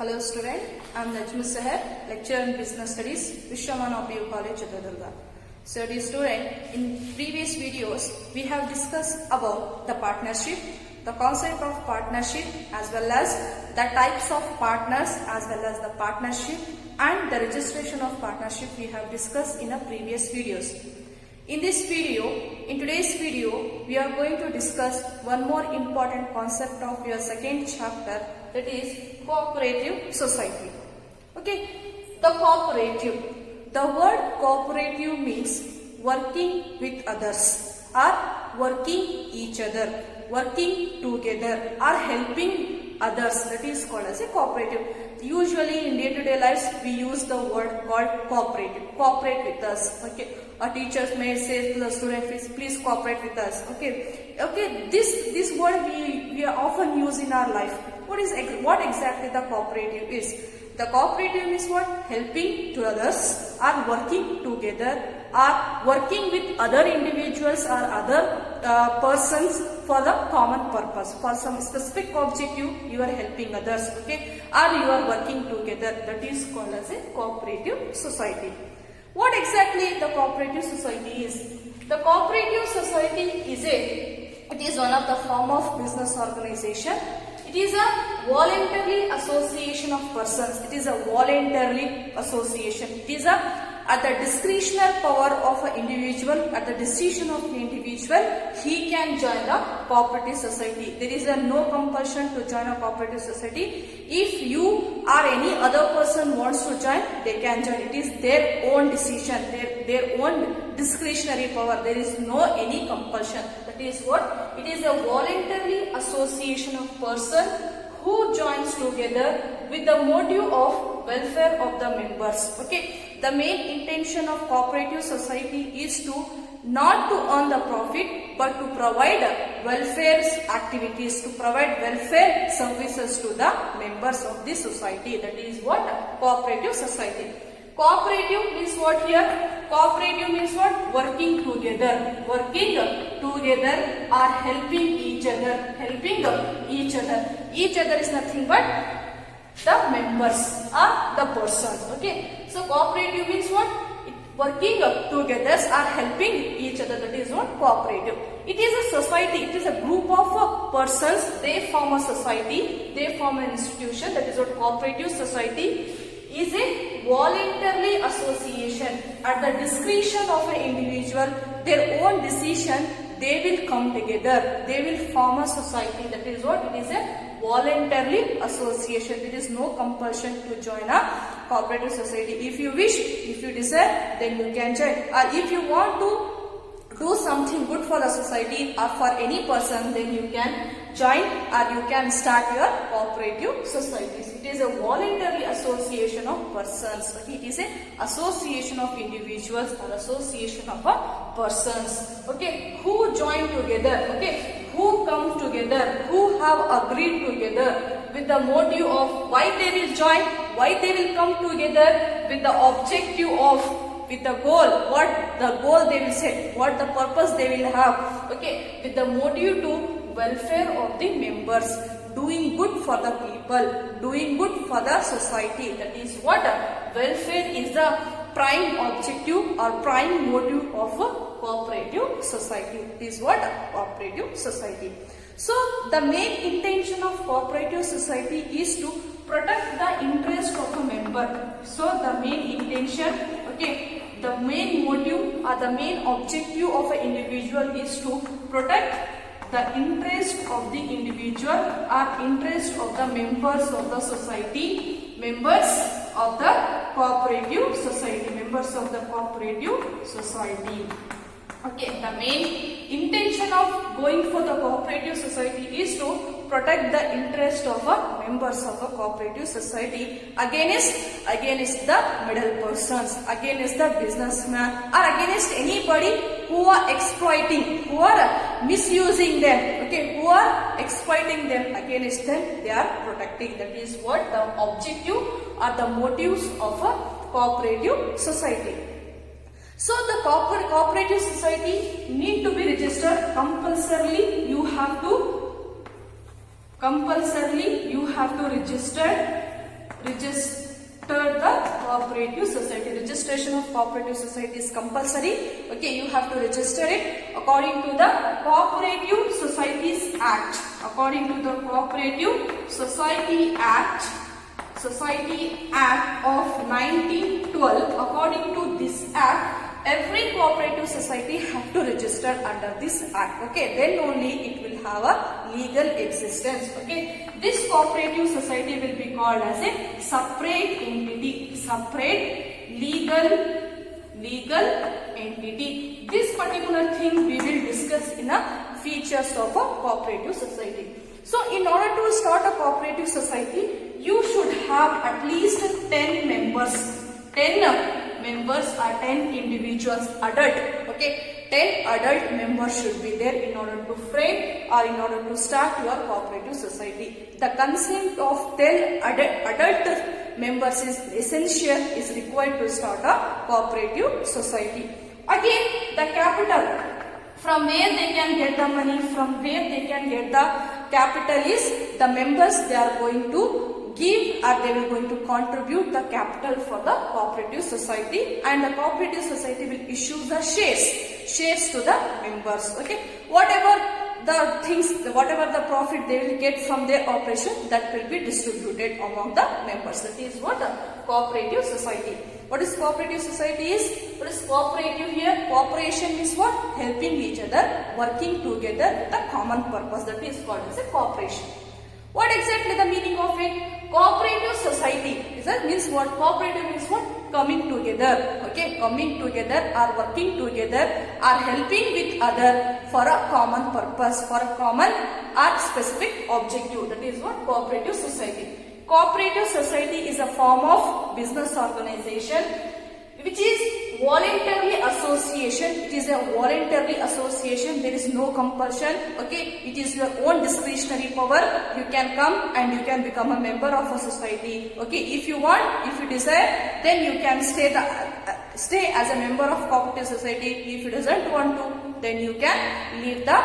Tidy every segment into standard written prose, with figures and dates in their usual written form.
Hello student, I am Najmi Sahar, lecturer in Business Studies, Vishwamana PU College, Chitradurga. So dear student, in previous videos, we have discussed about the partnership, the concept of partnership as well as the types of partners as well as the partnership and the registration of partnership we have discussed in the previous videos. In today's video, we are going to discuss one more important concept of your second chapter, that is cooperative society. Okay, the cooperative. The word cooperative means working with others or working each other, working together or helping others. That is called as a cooperative. Usually in day-to-day lives we use the word called cooperative. Cooperate with us. Okay. Our teachers may say to the students, please cooperate with us. Okay. This word we often use in our life. What exactly the cooperative is? The cooperative is what? Helping to others or working together or working with other individuals or other persons for the common purpose. For some specific objective, you are helping others, okay, or you are working together. That is called as a cooperative society. What exactly the cooperative society is? The cooperative society is one of the form of business organization. It is a voluntary association of persons. It is a voluntary association. It is at the discretionary power of an individual, at the decision of the individual, he can join the cooperative society. There is no compulsion to join a cooperative society. If you or any other person wants to join, they can join. It is their own decision, their own discretionary power. There is no any compulsion. That is what? It is a voluntary association of person who joins together with the motive of welfare of the members. Okay. The main intention of cooperative society is to not to earn the profit but to provide welfare activities, to provide welfare services to the members of the society. That is what? Cooperative society. Cooperative means what here? Cooperative means what? Working together. Working together or helping each other. Helping each other. Each other is nothing but the members or the persons. Okay. So cooperative means what? Working together or helping each other. That is what? Cooperative. It is a society. It is a group of persons. They form a society. They form an institution. That is what cooperative society is a voluntary association. At the discretion of an individual, their own decision, they will come together. They will form a society. That is what? It is a voluntary association. There is no compulsion to join a cooperative society. If you wish, if you desire, then you can join. Or if you want to do something good for the society or for any person, then you can join or you can start your cooperative societies. It is a voluntary association of persons. Okay? It is an association of individuals or association of persons. Okay, who join together? Okay, who come together? Who have agreed together with the motive of why they will join? Why they will come together with the objective of, with the goal, what the goal they will set, what the purpose they will have, okay, with the motive to welfare of the members, doing good for the people, doing good for the society. That is what? Welfare is the prime objective or prime motive of a cooperative society. It is what? Cooperative society. So the main intention of cooperative society is to protect the interest of a member. So the main intention, okay, the main motive or the main objective of an individual is to protect the interest of the individual or interest of the members of the society, members of the cooperative society, members of the cooperative society. Okay, the main intention of going for the cooperative society is to protect the interest of members of a cooperative society against the middle persons, against the businessman or against anybody who are exploiting, who are misusing them, okay, who are exploiting them. Against them they are protecting. That is what the objective or the motives of a cooperative society. So the cooperative society need to be registered compulsorily. You have to register cooperative society. Registration of cooperative society is compulsory. Okay, you have to register it according to the Cooperative Societies Act. According to the Cooperative Society Act of 1912, according to this act, every cooperative society have to register under this act. Okay, then only it will have a legal existence. Okay, this cooperative society will be called as a separate entity, separate legal entity. This particular thing we will discuss in a features of a cooperative society. So in order to start a cooperative society, you should have at least 10 members. 10 members or 10 individuals, adult. Okay, 10 adult members should be there in order to frame or in order to start your cooperative society. The consent of 10 adult members is essential, is required to start a cooperative society. Again, the capital. From where they can get the money, from where they can get the capital is the members, they are going to give or they will going to contribute the capital for the cooperative society, and the cooperative society will issue the shares to the members. Okay, whatever the things, whatever the profit they will get from their operation, that will be distributed among the members. That is what a cooperative society. What is cooperative society is? What is cooperative here? Cooperation is what? Helping each other, working together with a common purpose. That is called as a cooperation. What exactly the meaning of it? Cooperative society means what? Cooperative means what? Coming together. Okay, coming together or working together or helping with other for a common purpose, for a common or specific objective. That is what? Cooperative society. Cooperative society is a form of business organization which is voluntary association. It is a voluntary association. There is no compulsion. Okay, it is your own discretionary power. You can come and you can become a member of a society. Okay, if you want, if you desire, then you can stay as a member of cooperative society. If you doesn't want to, then you can leave the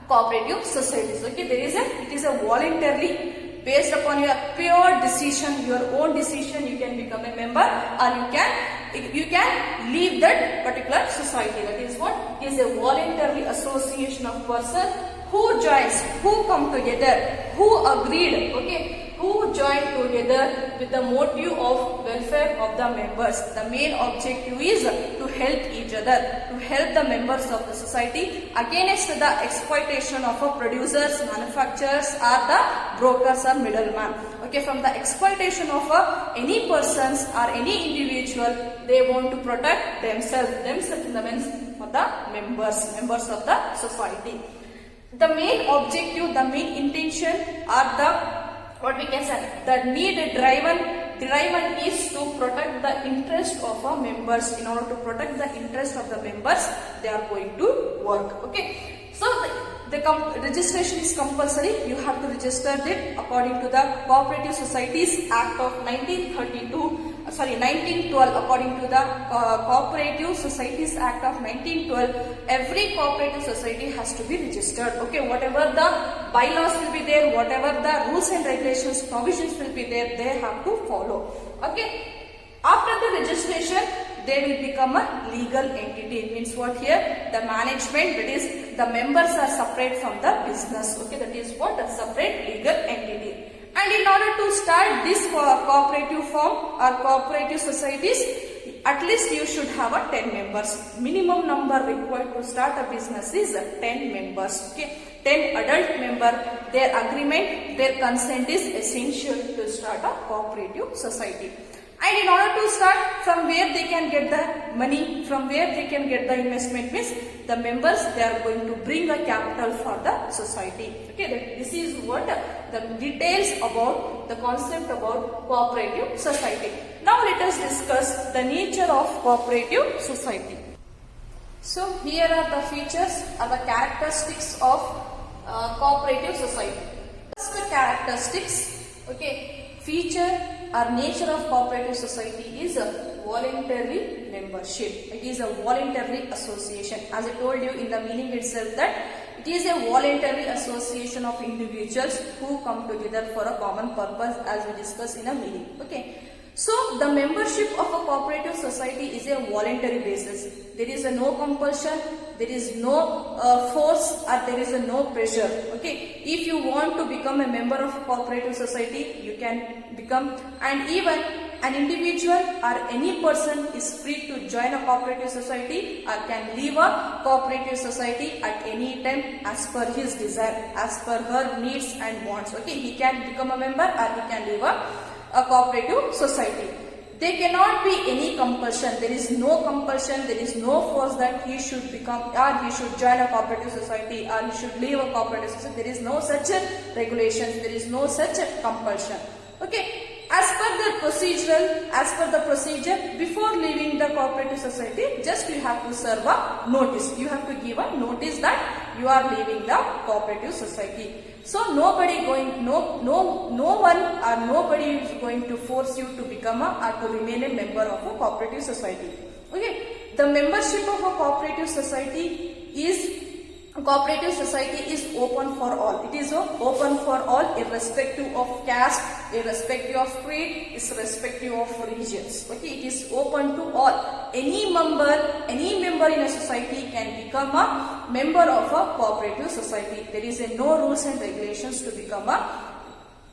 cooperative societies. Okay, it is a voluntarily, based upon your pure decision, your own decision, you can become a member or you can leave that particular society. That is what is a voluntary association of persons who joins, who come together, who agreed, okay, who joined together with the motive of welfare of the members. The main objective is to help each other, to help the members of the society against the exploitation of producers, manufacturers or the brokers or middlemen. Okay, from the exploitation of any persons or any individual, they want to protect themselves in the means of the members of the society. The main objective, the main intention are the, what we can say, the need driven is to protect the interest of our members. In order to protect the interest of the members, they are going to work. Okay, so the registration is compulsory. You have to register it according to the Cooperative Societies Act of 1912. According to the Cooperative Societies Act of 1912, every cooperative society has to be registered. Okay, whatever the bylaws will be there, whatever the rules and regulations, provisions will be there, they have to follow. Okay, after the registration, they will become a legal entity. It means what here? The management, that is, the members are separate from the business. Okay, that is what? A separate legal entity. And in order to start this cooperative form or cooperative societies, at least you should have a 10 members. Minimum number required to start a business is 10 members. Okay, 10 adult member, their agreement, their consent is essential to start a cooperative society. And in order to start, from where they can get the money, from where they can get the investment, means the members, they are going to bring a capital for the society. Okay, this is what the details about the concept about cooperative society. Now let us discuss the nature of cooperative society. So here are the features or the characteristics of cooperative society. First characteristics, okay, feature or nature of cooperative society is a voluntary membership. It is a voluntary association. As I told you in the meaning itself that it is a voluntary association of individuals who come together for a common purpose, as we discussed in a meeting. Okay. So the membership of a cooperative society is a voluntary basis. There is a no compulsion, there is no force, or there is a no pressure. Okay. If you want to become a member of a cooperative society, you can become, and even an individual or any person is free to join a cooperative society or can leave a cooperative society at any time as per his desire, as per her needs and wants. Okay, he can become a member or he can leave a cooperative society. There cannot be any compulsion. There is no compulsion. There is no force that he should become or he should join a cooperative society or he should leave a cooperative society. There is no such regulations. There is no such compulsion. Okay. As per the procedure, before leaving the cooperative society, just you have to serve a notice. You have to give a notice that you are leaving the cooperative society. So no one or nobody is going to force you to become or to remain a member of a cooperative society. Okay, the membership of a cooperative society is open for all. It is open for all, irrespective of caste, irrespective of creed, irrespective of regions. Okay, it is open to all. Any member in a society can become a member of a cooperative society. There is no rules and regulations to become a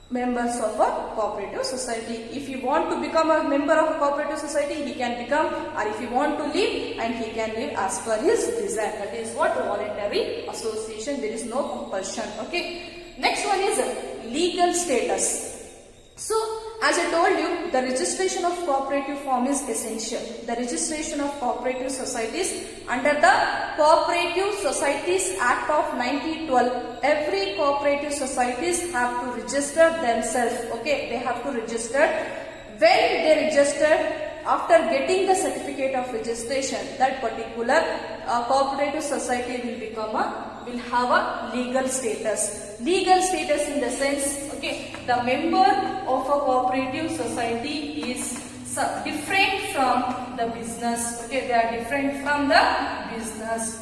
members of a cooperative society. If you want to become a member of a cooperative society, he can become, or if you want to leave, and he can leave as per his desire. That is what voluntary association. There is no compulsion. Okay. Next one is legal status. So, as I told you, the registration of cooperative form is essential. The registration of cooperative societies under the Cooperative Societies Act of 1912, every cooperative societies have to register themselves. Okay, they have to register. When they register, after getting the certificate of registration, that particular cooperative society will have a legal status. Legal status in the sense, okay, the member of a cooperative society is different from the business. Okay, they are different from the business.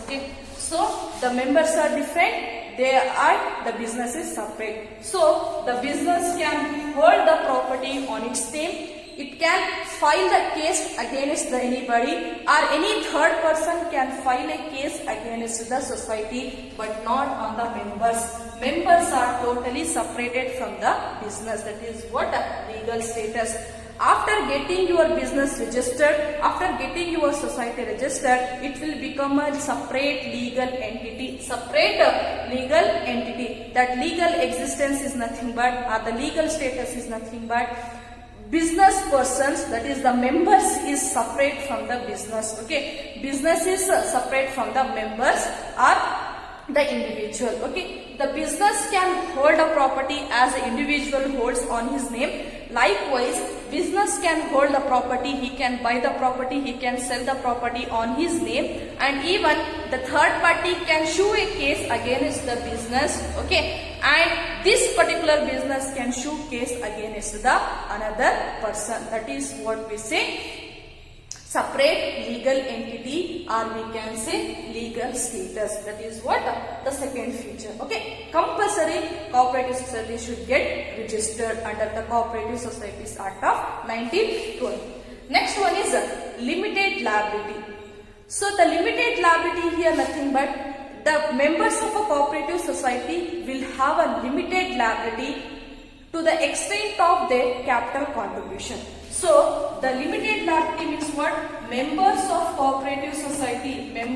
Okay, so the members are different. The business is separate. So the business can hold the property on its name. It can file the case against anybody, or any third person can file a case against the society, but not on the members. Members are totally separated from the business. That is what legal status. After getting your business registered, after getting your society registered, it will become a separate legal entity. That legal existence is nothing but, or the legal status is nothing but, business persons, that is the members, is separate from the business. Okay, business is separate from the members or the individual. Okay, the business can hold a property as the individual holds on his name. Likewise, business can hold the property, he can buy the property, he can sell the property on his name, and even the third party can sue a case against the business. Okay, and this particular business can sue case against the another person. That is what we say separate legal entity, or we can say legal status. That is what the second feature. Okay, compulsory cooperative society should get registered under the Cooperative Societies Act of 1912. Next one is limited liability. So the limited liability here nothing but the members of a cooperative society will have a limited liability to the extent of their capital contribution. So the limited liability means what? Members of cooperative society will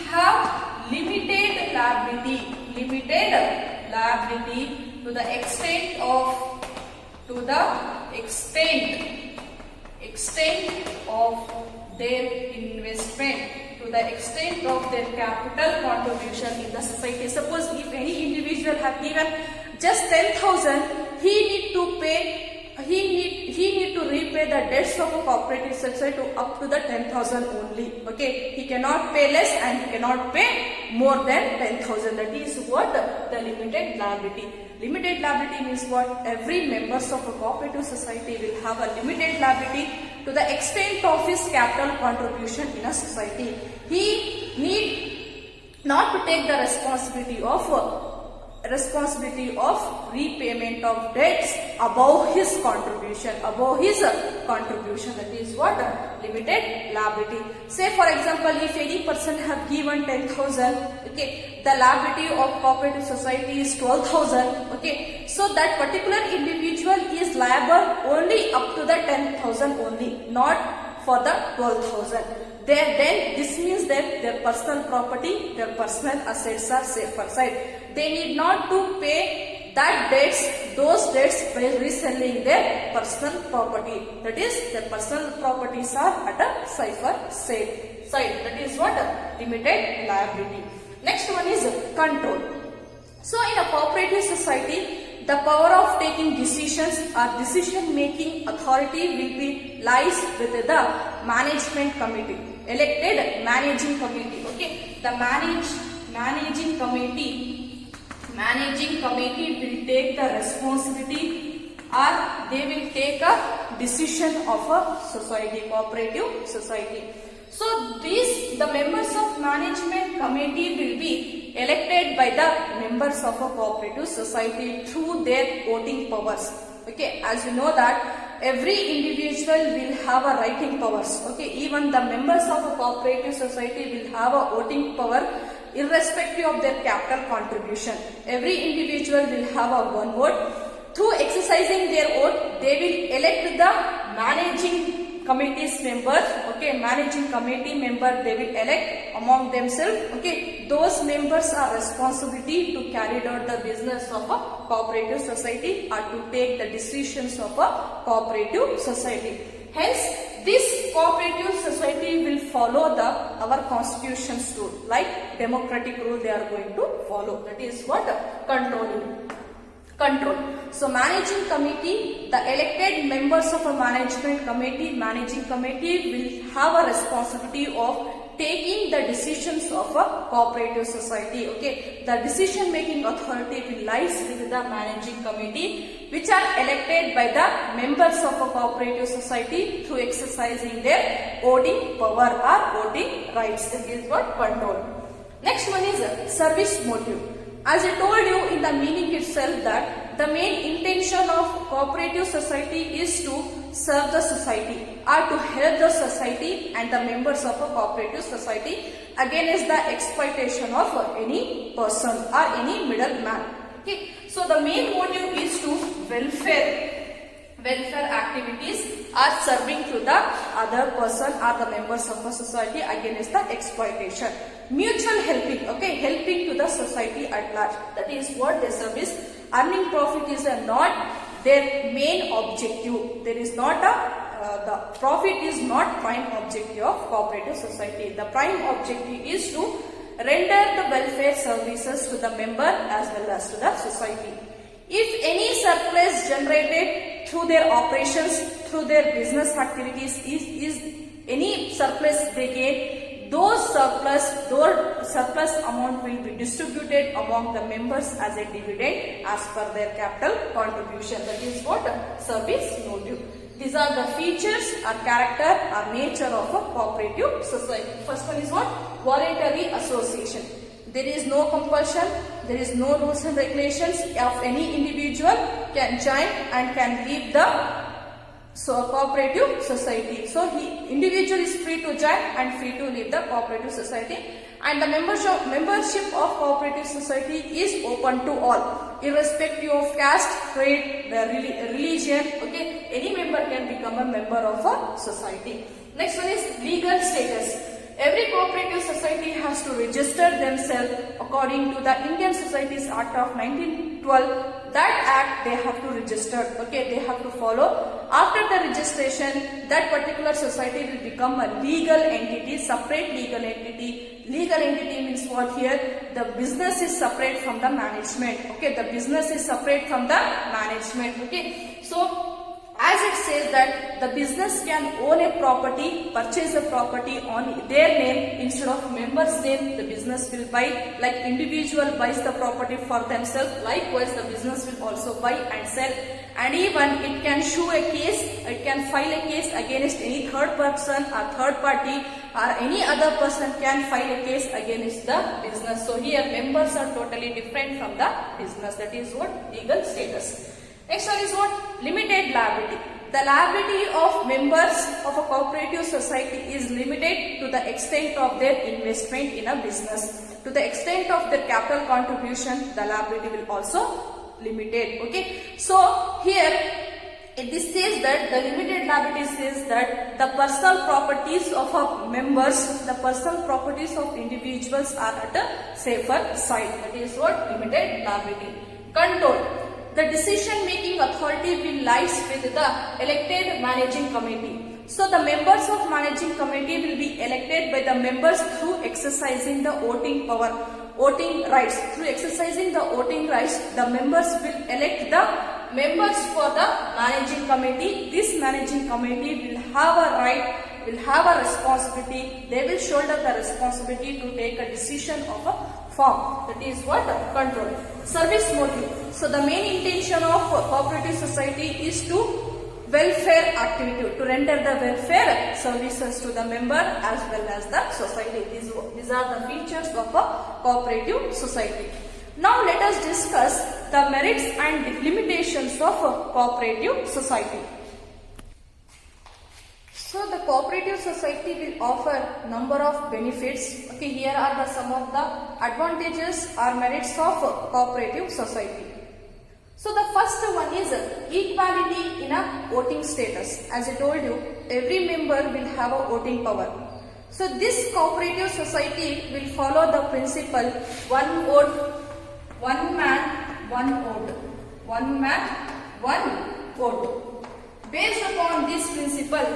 have limited liability to the extent of their investment, to the extent of their capital contribution in the society. Suppose if any individual have given just 10,000, he need to repay the debts of a cooperative society up to the 10,000 only. Okay, he cannot pay less and he cannot pay more than 10,000. That is what the limited liability. Limited liability means what? Every members of a cooperative society will have a limited liability to the extent of his capital contribution in a society. He need not to take the responsibility of repayment of debts above his contribution. That is what? Limited liability. Say for example, if any person have given 10,000, okay, the liability of cooperative society is 12,000, okay, so that particular individual is liable only up to the 10,000 only, not for the 12,000. Then this means that their personal property, their personal assets are safe aside. They need not to pay those debts by reselling their personal property. That is, their personal properties are at a safer side. That is what? Limited liability. Next one is control. So in a cooperative society, the power of taking decisions or decision making authority will lies with the management committee, elected managing committee. Okay, the managing committee will take the responsibility or they will take a decision of a society, cooperative society. So the members of management committee will be elected by the members of a cooperative society through their voting powers. Okay, as you know that every individual will have a writing powers. Okay, even the members of a cooperative society will have a voting power irrespective of their capital contribution. Every individual will have a one vote. Through exercising their vote, they will elect the managing committee's members. Okay, managing committee member they will elect among themselves. Okay, those members are responsibility to carry out the business of a cooperative society or to take the decisions of a cooperative society. Hence, this cooperative society will follow our constitution's rule, like democratic rule they are going to follow. That is what? Control. So managing committee, the elected members of a managing committee will have a responsibility of taking the decisions of a cooperative society. Okay, the decision making authority will lies with the managing committee, which are elected by the members of a cooperative society through exercising their voting power or voting rights. That is what? Control. Next one is service motive. As I told you in the meaning itself that the main intention of cooperative society is to serve the society or to help the society and the members of a cooperative society against the exploitation of any person or any middleman. Okay, so the main motive is to welfare activities are serving to the other person or the members of a society against the exploitation. Mutual helping, okay, helping to the society at large. That is what they service. Earning profit is not their main objective. There is not the profit is not prime objective of cooperative society. The prime objective is to render the welfare services to the member as well as to the society. If any surplus generated through their operations, through their business activities is any surplus they get, those surplus amount will be distributed among the members as a dividend as per their capital contribution. That is what? Service motive. These are the features or character or nature of a cooperative society. First one is what? Voluntary association. There is no compulsion, there is no rules and regulations of any individual can join and can leave the cooperative society. So individual is free to join and free to leave the cooperative society, and the membership of cooperative society is open to all, irrespective of caste, creed, religion. Okay, any member can become a member of a society. Next one is legal status. Every cooperative society has to register themselves according to the Indian Societies Act of 1912. That act they have to register. Okay, they have to follow. After the registration, that particular society will become a legal entity, separate legal entity. Legal entity means what here? The business is separate from the management. Okay, the business is separate from the management. Okay, so as it says that the business can own a property, purchase a property on their name instead of member's name. The business will buy, like individual buys the property for themselves. Likewise, the business will also buy and sell. And even it can show a case, it can file a case against any third person or third party, or any other person can file a case against the business. So here members are totally different from the business. That is what legal status. Next one is what? Limited liability. The liability of members of a cooperative society is limited to the extent of their investment in a business. To the extent of their capital contribution, the liability will also limited. Okay. So here this says that the limited liability says that the personal properties of a members, the personal properties of individuals are at a safer side. That is what? Limited liability. Control. The decision-making authority will lies with the elected managing committee. So the members of managing committee will be elected by the members through exercising the voting power, voting rights. Through exercising the voting rights, the members will elect the members for the managing committee. This managing committee will have a right, will have a responsibility. They will shoulder the responsibility to take a decision of a form. That is what? Control. Service motive. So the main intention of cooperative society is to welfare activity, to render the welfare services to the member as well as the society. These are the features of a cooperative society. Now let us discuss the merits and limitations of a cooperative society. So the cooperative society will offer number of benefits. Okay, here are the some of the advantages or merits of cooperative society. So the first one is equality in a voting status. As I told you, every member will have a voting power. So this cooperative society will follow the principle one vote, one man, one vote. One man, one vote. Based upon this principle,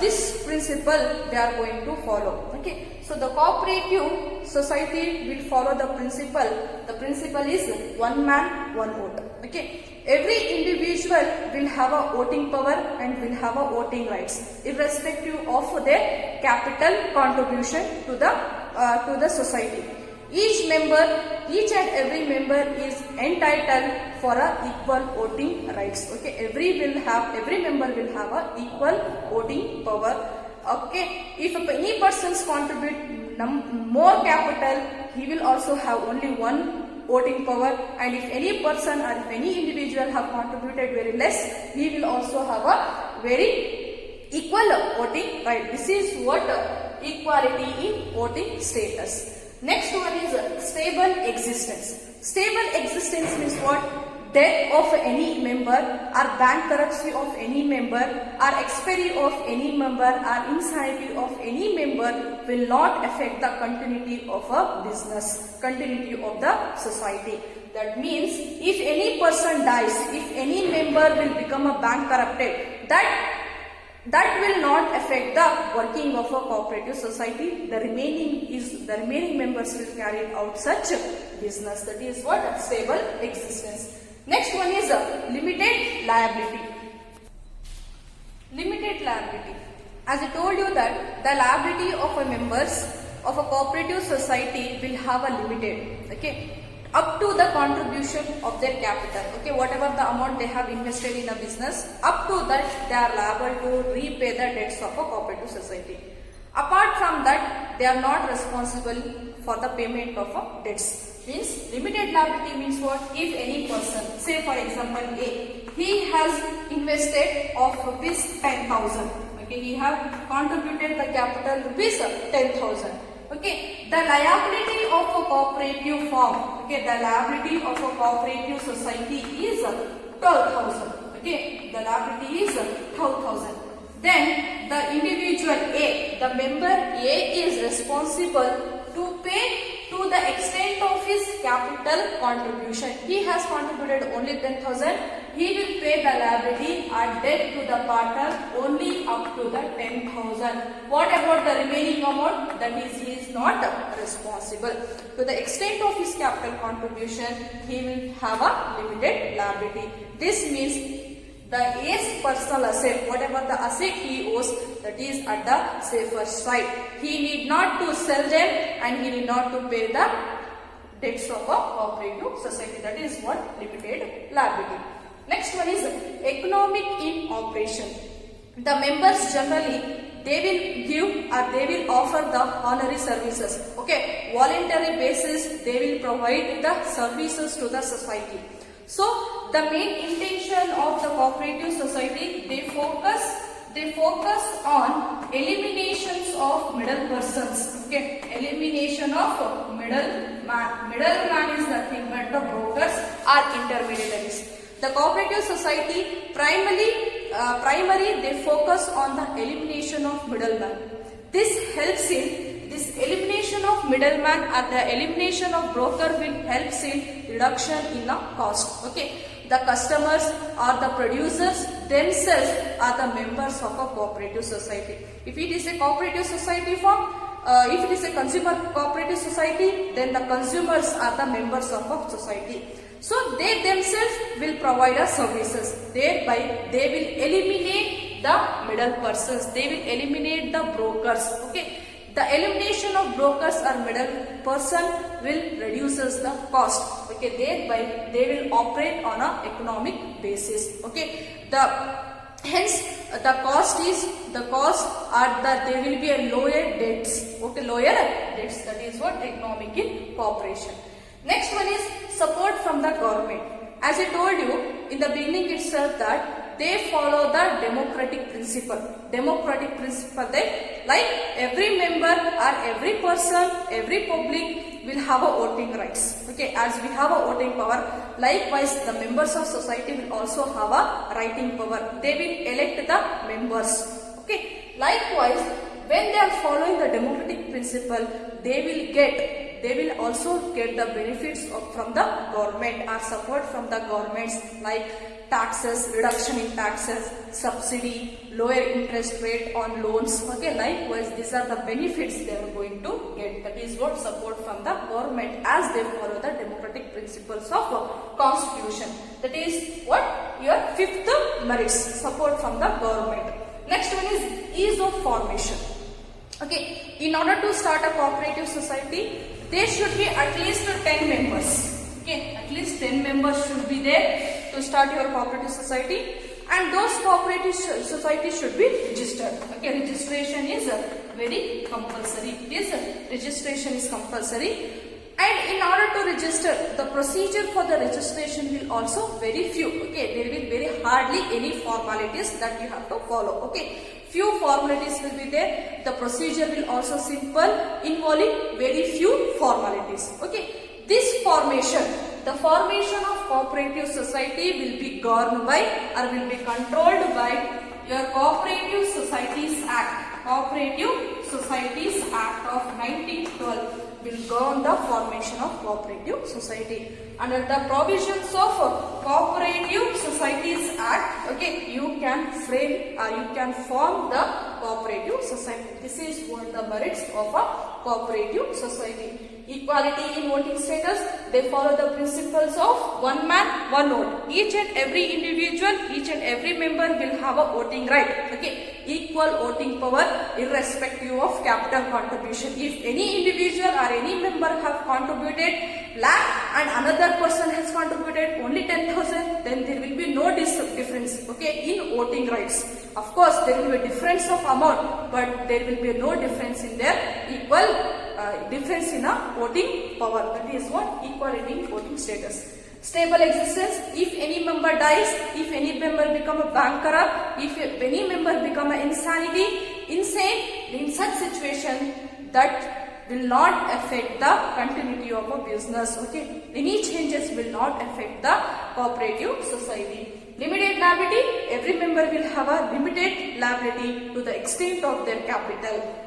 this principle they are going to follow. Okay, so the cooperative society will follow the principle. The principle is one man, one vote. Okay, every individual will have a voting power and will have a voting rights, irrespective of their capital contribution to the society. Each and every member is entitled for a equal voting rights. Okay, every member will have a equal voting power. Okay, if any persons contribute more capital, he will also have only one voting power, and if any person or if any individual have contributed very less, he will also have a very equal voting right. This is what equality in voting status. Next one is stable existence. Stable existence means what? Death of any member, or bankruptcy of any member, or expiry of any member, or insanity of any member will not affect the continuity of a business, continuity of the society. That means if any person dies, if any member will become a bankrupted, that will not affect the working of a cooperative society. The remaining members will carry out such business. That is what? Stable existence. Next one is limited liability. Limited liability. As I told you that the liability of a members of a cooperative society will have a limited. Okay, up to the contribution of their capital. Okay, whatever the amount they have invested in a business, up to that they are liable to repay the debts of a cooperative society. Apart from that, they are not responsible for the payment of debts. Means limited liability means what? If any person, say for example A, he has invested of rupees 10,000. Okay, he have contributed the capital rupees 10,000. Okay, the liability of a cooperative firm, okay, the liability of a cooperative society is 12,000. Okay, the liability is 12,000. Then the individual A, the member A is responsible to pay to the extent of his capital contribution. He has contributed only 10,000. He will pay the liability or debt to the partner only up to the 10,000. What about the remaining amount? That is, he is not responsible. To the extent of his capital contribution, he will have a limited liability. This means his personal asset, whatever the asset he owes, that is at the safer side. He need not to sell them and he need not to pay the debts of a cooperative society. That is what limited liability. Next one is economic in operation. The members generally they will give or they will offer the honorary services. Okay, voluntary basis they will provide the services to the society. So the main intention of the cooperative society, they focus on eliminations of middle persons. Okay, elimination of middleman. Middleman is nothing but the brokers or intermediaries. The cooperative society primary they focus on the elimination of middleman. This helps in this elimination of middleman or the elimination of broker will helps in reduction in the cost. Okay, the customers or the producers themselves are the members of a cooperative society. If it is a cooperative society form, if it is a consumer cooperative society, then the consumers are the members of a society. So they themselves will provide us services. Thereby they will eliminate the middle persons. They will eliminate the brokers. Okay. The elimination of brokers or middle person will reduces the cost. Okay. Thereby they will operate on a economic basis. Okay. Hence the cost are that there will be a lower debts. Okay. Lower debts. That is what economic in cooperation. Next one is support from the government. As I told you in the beginning itself that they follow the democratic principle. Democratic principle that like every member or every person, every public will have a voting rights. Okay, as we have a voting power, likewise the members of society will also have a writing power. They will elect the members. Okay, likewise when they are following the democratic principle, they will also get the benefits from the government or support from the governments like taxes, reduction in taxes, subsidy, lower interest rate on loans. Okay, likewise these are the benefits they are going to get. That is what support from the government as they follow the democratic principles of constitution. That is what your fifth merits, support from the government. Next one is ease of formation. Okay, in order to start a cooperative society, there should be at least 10 members. Okay, at least 10 members should be there to start your cooperative society, and those cooperative societies should be registered. Okay, registration is very compulsory. Registration is compulsory. And in order to register, the procedure for the registration will also very few. Okay, there will very hardly any formalities that you have to follow. Okay, few formalities will be there. The procedure will also simple, involving very few formalities. Okay, this formation, the formation of cooperative society will be governed by or will be controlled by your Cooperative Societies Act. Cooperative Societies Act of 1912 will govern the formation of cooperative society. Under the provisions of Cooperative Societies Act, okay, you can frame or you can form the cooperative society. This is what the merits of a cooperative society. Equality in voting status, they follow the principles of one man, one vote. Each and every individual, each and every member will have a voting right. Okay, equal voting power irrespective of capital contribution. If any individual or any member have contributed lakh and another person has contributed only 10,000, then there will be no difference. Okay, in voting rights. Of course, there will be a difference of amount, but there will be no difference in their equal difference in a voting power. That is what equality in voting status. Stable existence, if any member dies, if any member become a bankrupt, if any member become insane, in such situation that will not affect the continuity of a business. Okay, any changes will not affect the cooperative society. Limited liability, every member will have a limited liability to the extent of their capital.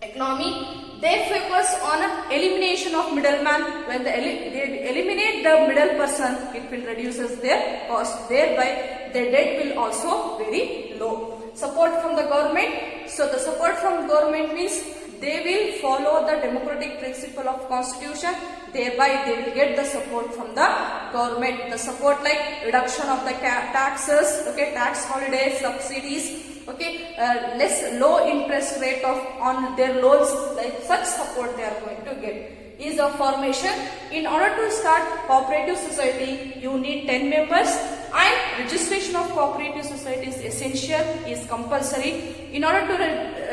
Economy, they focus on elimination of middleman. When they eliminate the middle person, it will reduces their cost. Thereby, their debt will also very low. Support from the government. So the support from government means they will follow the democratic principle of constitution. Thereby, they will get the support from the government. The support like reduction of the taxes, okay, tax holidays, subsidies, okay, low interest rate on their loans, like such support they are going to get. Is of formation. In order to start cooperative society, you need 10 members, and registration of cooperative society is essential, is compulsory. In order to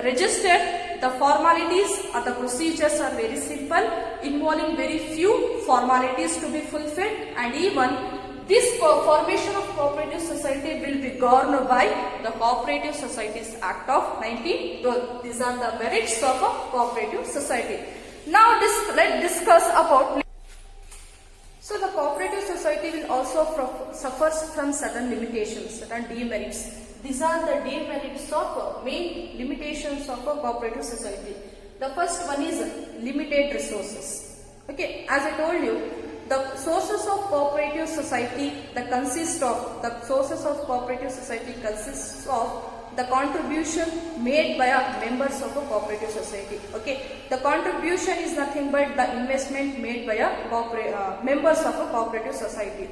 register, the formalities or the procedures are very simple, involving very few formalities to be fulfilled, and even this formation of cooperative society will be governed by the Cooperative Societies Act of 1912. These are the merits of a cooperative society. Now let's discuss about. So the cooperative society will also suffer from certain limitations, certain demerits. These are the demerits of main limitations of a cooperative society. The first one is limited resources. Okay, as I told you, the sources of cooperative society consists of the contribution made by members of a cooperative society. Okay, the contribution is nothing but the investment made by members of a cooperative society.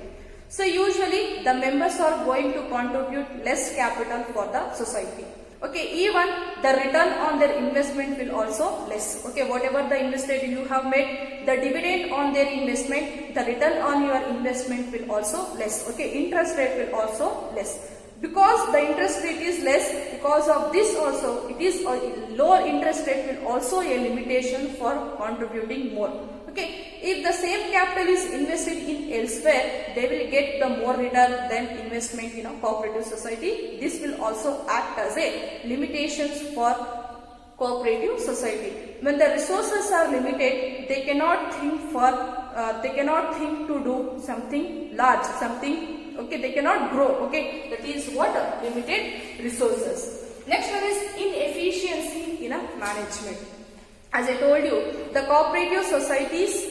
So usually the members are going to contribute less capital for the society. Okay, even the return on their investment will also less. Okay, whatever the investment you have made, the dividend on their investment, the return on your investment will also less. Okay, interest rate will also less. Because the interest rate is less, because of this also, it is a lower interest rate will also a limitation for contributing more. Okay, if the same capital is invested in elsewhere, they will get the more return than investment in a cooperative society. This will also act as a limitations for cooperative society. When the resources are limited, they cannot think to do something large, okay, they cannot grow. Okay, that is what limited resources. Next one is inefficiency in a management. As I told you, the cooperative societies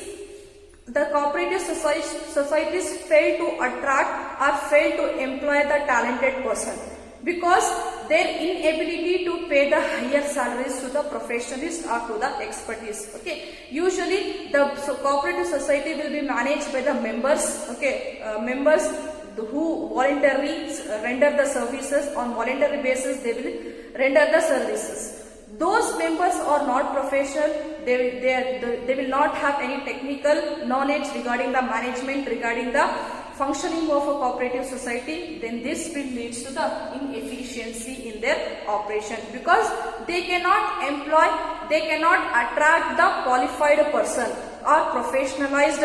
fail to attract or fail to employ the talented person because their inability to pay the higher salaries to the professionals or to the expertise. Okay, usually the cooperative society will be managed by the members. Okay, members who voluntarily render the services. On voluntary basis they will render the services. Those members are not professional, they will not have any technical knowledge regarding the management, regarding the functioning of a cooperative society, then this will lead to the inefficiency in their operation because they cannot attract the qualified person or professionalized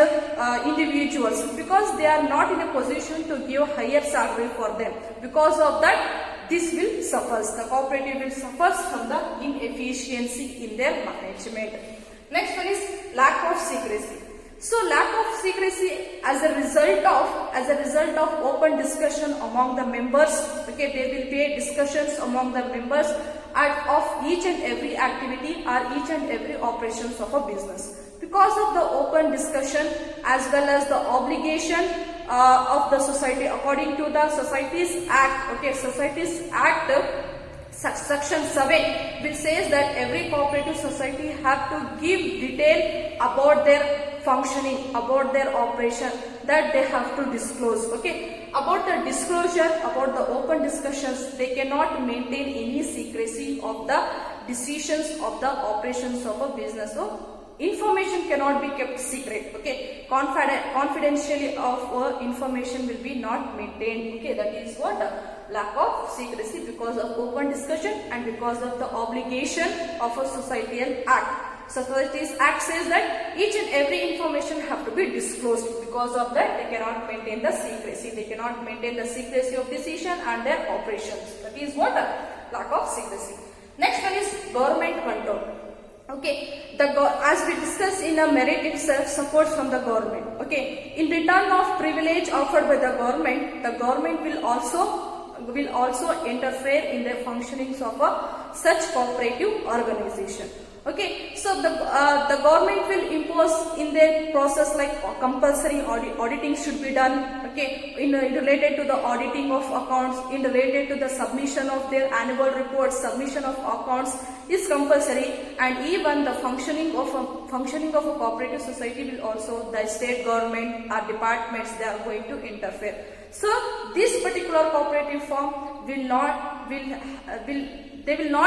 individuals because they are not in a position to give higher salary for them. Because of that, this will suffer. The cooperative will suffer from the inefficiency in their management. Next one is lack of secrecy. So lack of secrecy as a result of open discussion among the members. Okay, there will be discussions among the members of each and every activity or each and every operations of a business. Because of the open discussion as well as the obligation of the society according to the Societies Act. Okay, Societies Act section 7 which says that every cooperative society have to give detail about their functioning, about their operation, that they have to disclose. Okay, about the disclosure, about the open discussions, they cannot maintain any secrecy of the decisions of the operations of a business. So information cannot be kept secret. Okay, confidentially of information will be not maintained. Okay, that is what lack of secrecy because of open discussion and because of the obligation of a societal act. Societies Act says that each and every information have to be disclosed. Because of that, they cannot maintain the secrecy. They cannot maintain the secrecy of decision and their operations. That is what lack of secrecy. Next one is government control. Okay, as we discussed in a merit itself, support from the government. Okay, in return of privilege offered by the government will also interfere in the functionings of such cooperative organization. Okay, so the government will impose in their process like compulsory auditing should be done. Okay, in related to the auditing of accounts, in related to the submission of their annual reports, submission of accounts is compulsory, and even the functioning of a cooperative society will also, the state government or departments, they are going to interfere. So this particular cooperative firm will not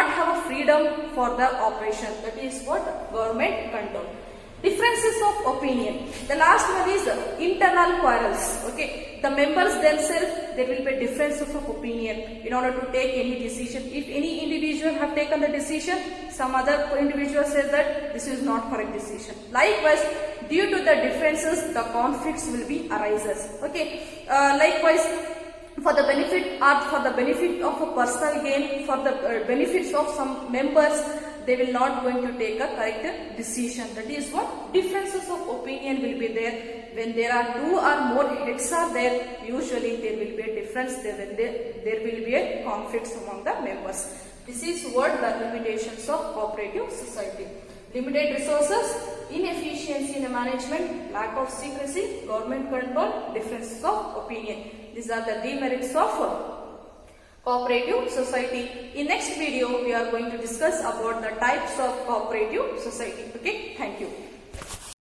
have a freedom for the operation. That is what government control. Differences of opinion. The last one is internal quarrels. Okay, the members themselves, there will be differences of opinion in order to take any decision. If any individual have taken the decision, some other individual says that this is not correct decision. Likewise, due to the differences, the conflicts will be arises. Okay, likewise, for the benefit of a personal gain, for the benefits of some members, they will not going to take a correct decision. That is what differences of opinion will be there. When there are two or more heads are there, usually there will be a difference. There will be a conflicts among the members. This is what the limitations of cooperative society. Limited resources, inefficiency in the management, lack of secrecy, government control, differences of opinion. These are the demerits of cooperative society. In next video, we are going to discuss about the types of cooperative society. Okay, thank you.